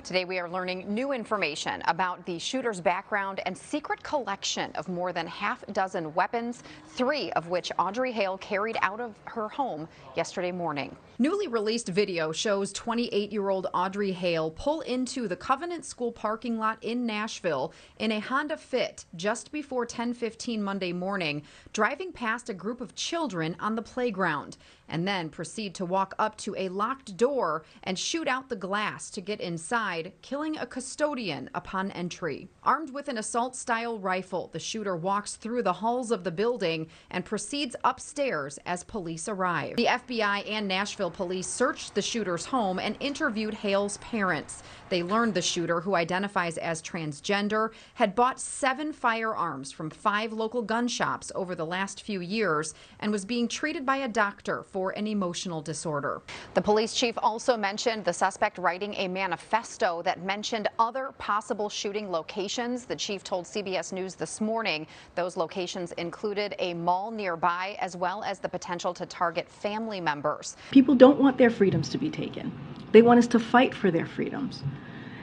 Today we are learning new information about the shooter's background and secret collection of more than half a dozen weapons, 3 of which Audrey Hale carried out of her home yesterday morning. Newly released video shows 28-year-old Audrey Hale pull into the Covenant School parking lot in Nashville in a Honda Fit just before 10:15 Monday morning, driving past a group of children on the playground, and then proceed to walk up to a locked door and shoot out the glass to get inside, killing a custodian upon entry. Armed with an assault-style rifle, the shooter walks through the halls of the building and proceeds upstairs as police arrive. The FBI and Nashville police searched the shooter's home and interviewed Hale's parents. They learned the shooter, who identifies as transgender, had bought 7 firearms from 5 local gun shops over the last few years and was being treated by a doctor for an emotional disorder. The police chief also mentioned the suspect writing a manifesto that mentioned other possible shooting locations. The chief told CBS News this morning those locations included a mall nearby, as well as the potential to target family members. People don't want their freedoms to be taken. They want us to fight for their freedoms.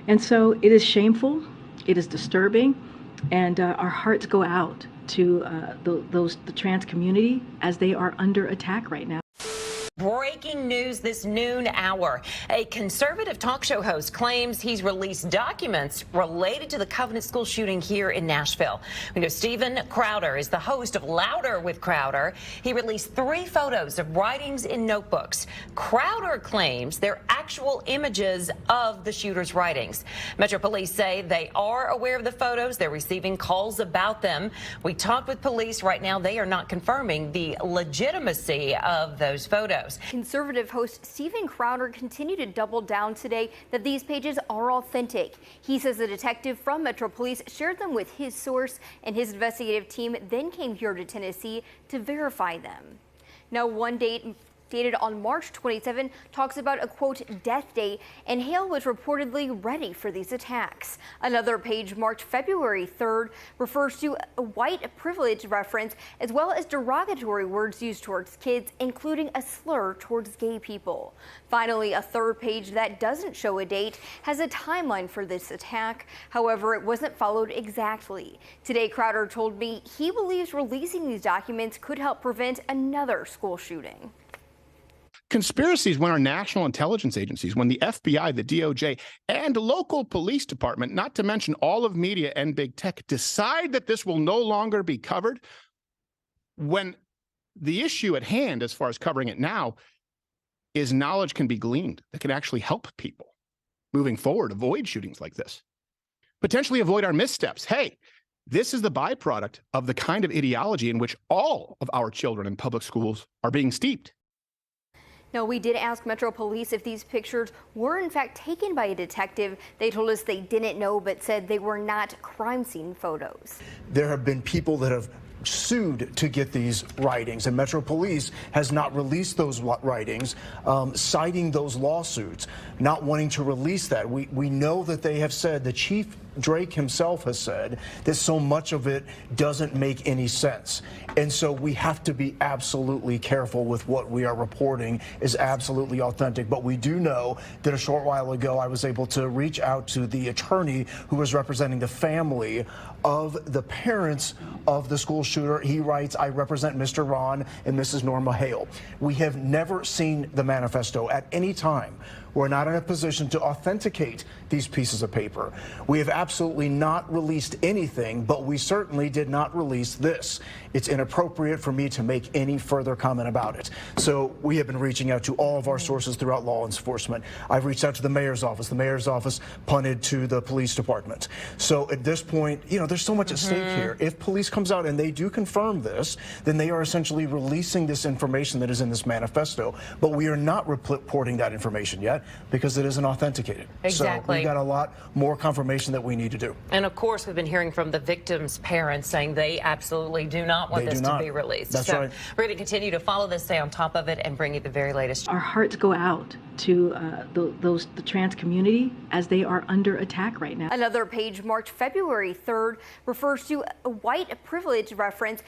And so it is shameful, it is disturbing, and our hearts go out to the trans community as they are under attack right now. Breaking news this noon hour. A conservative talk show host claims he's released documents related to the Covenant School shooting here in Nashville. We know Stephen Crowder is the host of Louder with Crowder. He released 3 photos of writings in notebooks. Crowder claims they're actual images of the shooter's writings. Metro Police say they are aware of the photos. They're receiving calls about them. We talked with police. Right now, they are not confirming the legitimacy of those photos. Conservative host Stephen Crowder continued to double down today that these pages are authentic. He says a detective from Metro Police shared them with his source, and his investigative team then came here to Tennessee to verify them. Now, one date dated on March 27 talks about a, quote, death date, and Hale was reportedly ready for these attacks. Another page marked February 3rd refers to a white privilege reference, as well as derogatory words used towards kids, including a slur towards gay people. Finally, a third page that doesn't show a date has a timeline for this attack. However, it wasn't followed exactly. Today, Crowder told me he believes releasing these documents could help prevent another school shooting. Conspiracies when our national intelligence agencies, when the FBI, the DOJ, and local police department, not to mention all of media and big tech, decide that this will no longer be covered, when the issue at hand, as far as covering it now, is knowledge can be gleaned that can actually help people moving forward, avoid shootings like this, potentially avoid our missteps. Hey, this is the byproduct of the kind of ideology in which all of our children in public schools are being steeped. Now, we did ask Metro Police if these pictures were in fact taken by a detective. They told us they didn't know, but said they were not crime scene photos. There have been people that have sued to get these writings, and Metro Police has not released those writings, citing those lawsuits, not wanting to release that. We know that they have said, the Chief Drake himself has said, that so much of it doesn't make any sense. And so we have to be absolutely careful with what we are reporting is absolutely authentic. But we do know that a short while ago, I was able to reach out to the attorney who was representing the family of the parents of the school shooter. He writes, I represent Mr. Ron and Mrs. Norma Hale. We have never seen the manifesto at any time. We're not in a position to authenticate these pieces of paper. We have absolutely not released anything, but we certainly did not release this. It's inappropriate for me to make any further comment about it. So we have been reaching out to all of our sources throughout law enforcement. I've reached out to the mayor's office. The mayor's office punted to the police department. So at this point, you know, there's so much at stake here. If police comes out and they do confirm this, then they are essentially releasing this information that is in this manifesto. But we are not reporting that information yet, because it isn't authenticated. Exactly. So we've got a lot more confirmation that we need to do. And of course, we've been hearing from the victims' parents saying they absolutely do not want this to be released. That's right. We're going to continue to follow this, stay on top of it, and bring you the very latest. Our hearts go out to the trans community as they are under attack right now. Another page marked February 3rd refers to a white privilege reference,